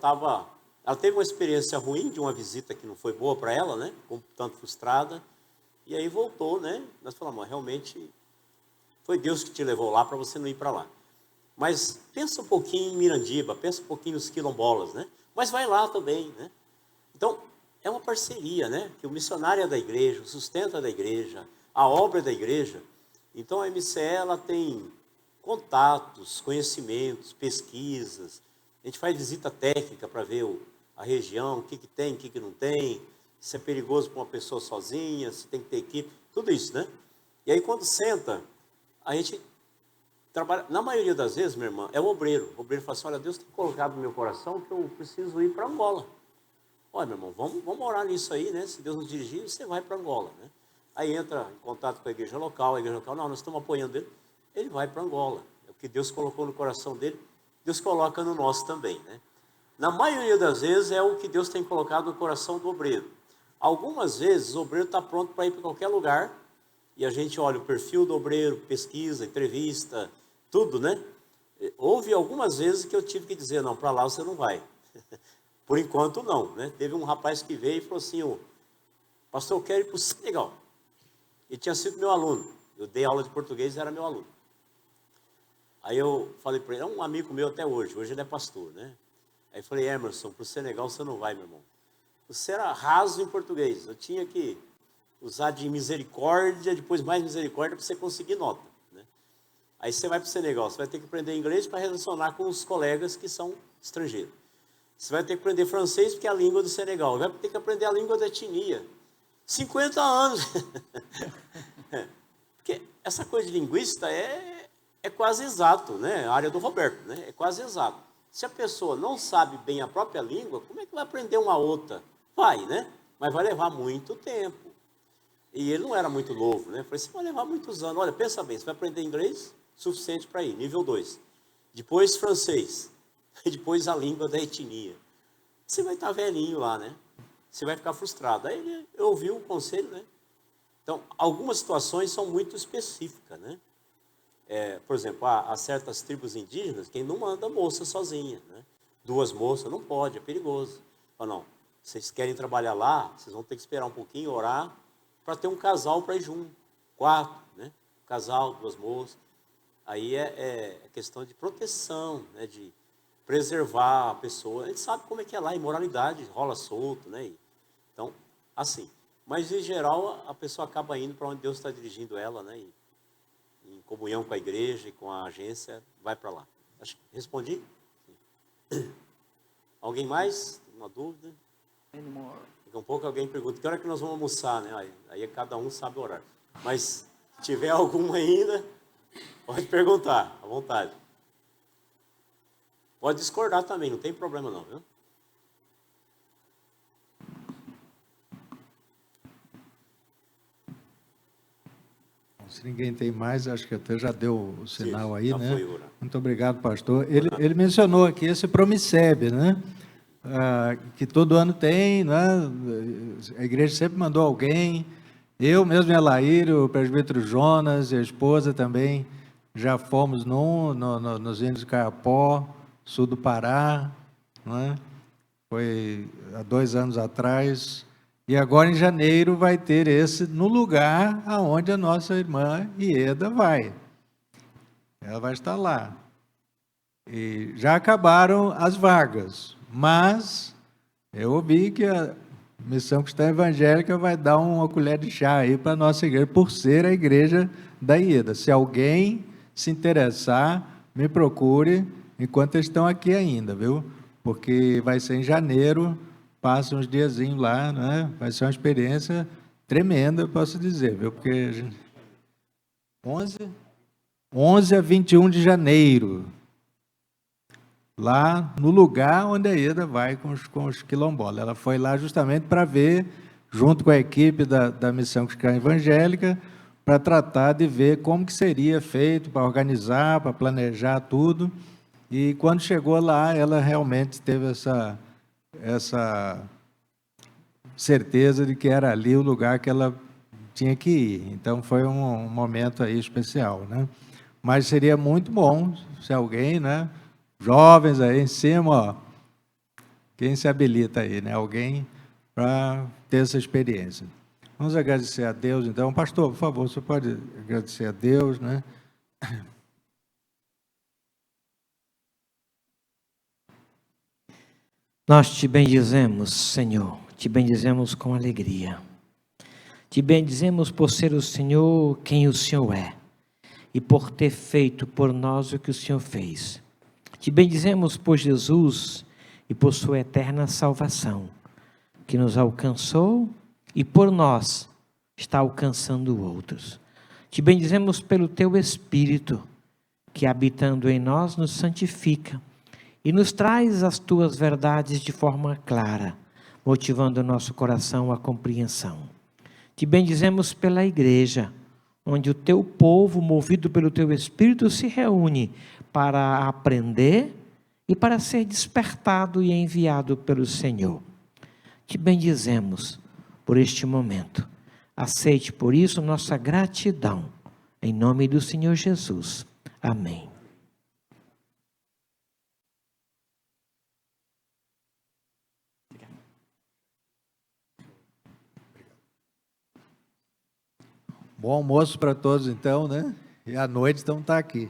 teve uma experiência ruim de uma visita que não foi boa para ela, né? Um tanto frustrada, e aí voltou, né? Nós falamos, realmente foi Deus que te levou lá para você não ir para lá. Mas pensa um pouquinho em Mirandiba, pensa um pouquinho nos quilombolas, né? Mas vai lá também, né? Então, é uma parceria, né? Que o missionário é da igreja, o sustento é da igreja, a obra é da igreja. Então, a MCE, ela tem contatos, conhecimentos, pesquisas. A gente faz visita técnica para ver a região, o que tem, o que não tem, se é perigoso para uma pessoa sozinha, se tem que ter equipe, tudo isso, né? E aí, quando senta, a gente trabalha, na maioria das vezes, minha irmã, é o obreiro. O obreiro fala assim, olha, Deus tem colocado no meu coração que eu preciso ir para Angola. Olha, meu irmão, vamos orar nisso aí, né? Se Deus nos dirigir, você vai para Angola, né? Aí entra em contato com a igreja local, não, nós estamos apoiando ele vai para Angola. É o que Deus colocou no coração dele, Deus coloca no nosso também, né? Na maioria das vezes é o que Deus tem colocado no coração do obreiro. Algumas vezes o obreiro está pronto para ir para qualquer lugar, e a gente olha o perfil do obreiro, pesquisa, entrevista, tudo, né? Houve algumas vezes que eu tive que dizer, não, para lá você não vai. Por enquanto não, né? Teve um rapaz que veio e falou assim, pastor, eu quero ir para o Senegal. Ele tinha sido meu aluno, eu dei aula de português e era meu aluno. Aí eu falei para ele, é um amigo meu até hoje ele é pastor, né? Aí eu falei, Emerson, para o Senegal você não vai, meu irmão. Você era raso em português, eu tinha que usar de misericórdia, depois mais misericórdia para você conseguir nota, né? Aí você vai para o Senegal, você vai ter que aprender inglês para relacionar com os colegas que são estrangeiros. Você vai ter que aprender francês porque é a língua do Senegal, vai ter que aprender a língua da etnia. 50 anos. Porque essa coisa de linguista é quase exato, né? A área do Roberto, né? É quase exato. Se a pessoa não sabe bem a própria língua, como é que vai aprender uma outra? Vai, né? Mas vai levar muito tempo. E ele não era muito novo, né? Eu falei, você vai levar muitos anos. Olha, pensa bem, você vai aprender inglês suficiente para ir, nível 2. Depois francês. E depois a língua da etnia. Você vai estar velhinho lá, né? Você vai ficar frustrado. Aí ele ouviu o conselho, né? Então, algumas situações são muito específicas, né? Por exemplo, há certas tribos indígenas que não manda moça sozinha, né? 2 moças não pode, é perigoso. Fala, não, vocês querem trabalhar lá, vocês vão ter que esperar um pouquinho, orar, para ter um casal para ir junto. 4, né? Casal, 2 moças. Aí é questão de proteção, né? De preservar a pessoa. A gente sabe como é que é lá, imoralidade rola solto, né? Então, assim. Mas, em geral, a pessoa acaba indo para onde Deus está dirigindo ela, né? Em comunhão com a igreja e com a agência, vai para lá. Acho que respondi? Sim. Alguém mais? Uma dúvida? Daqui a um pouco alguém pergunta, que hora que nós vamos almoçar, né? Aí cada um sabe o horário. Mas, se tiver algum ainda, pode perguntar, à vontade. Pode discordar também, não tem problema não, viu? Se ninguém tem mais, acho que até já deu o sinal aí, já né? foi, Ura. Muito obrigado, pastor. Ele mencionou aqui esse Promiceb, né? Que todo ano tem, né? A igreja sempre mandou alguém. Eu mesmo e a Laíra, o presbítero Jonas e a esposa também já fomos nos Índios de Caiapó, sul do Pará, né? Foi há 2 anos atrás. E agora, em janeiro, vai ter esse no lugar aonde a nossa irmã Ieda vai. Ela vai estar lá. E já acabaram as vagas, mas eu ouvi que a Missão Cristã Evangélica vai dar uma colher de chá aí para a nossa igreja, por ser a igreja da Ieda. Se alguém se interessar, me procure enquanto eles estão aqui ainda, viu? Porque vai ser em janeiro. Passa uns diazinhos lá, né? Vai ser uma experiência tremenda, eu posso dizer, viu? Porque 11 a 21 de janeiro, lá no lugar onde a Ieda vai com os quilombolas. Ela foi lá justamente para ver, junto com a equipe da Missão Cristã Evangélica, para tratar de ver como que seria feito, para organizar, para planejar tudo. E quando chegou lá, ela realmente teve essa certeza de que era ali o lugar que ela tinha que ir. Então, foi um momento aí especial, né? Mas seria muito bom se alguém, né? Jovens aí em cima, ó, quem se habilita aí, né? Alguém para ter essa experiência. Vamos agradecer a Deus, então. Pastor, por favor, você pode agradecer a Deus, né? Nós te bendizemos, Senhor, te bendizemos com alegria. Te bendizemos por ser o Senhor quem o Senhor é e por ter feito por nós o que o Senhor fez. Te bendizemos por Jesus e por sua eterna salvação, que nos alcançou e por nós está alcançando outros. Te bendizemos pelo teu Espírito, que habitando em nós nos santifica e nos traz as tuas verdades de forma clara, motivando o nosso coração à compreensão. Te bendizemos pela igreja, onde o teu povo, movido pelo teu Espírito, se reúne para aprender e para ser despertado e enviado pelo Senhor. Te bendizemos por este momento. Aceite por isso nossa gratidão, em nome do Senhor Jesus. Amém. Bom almoço para todos, então, né? E à noite, então, está aqui.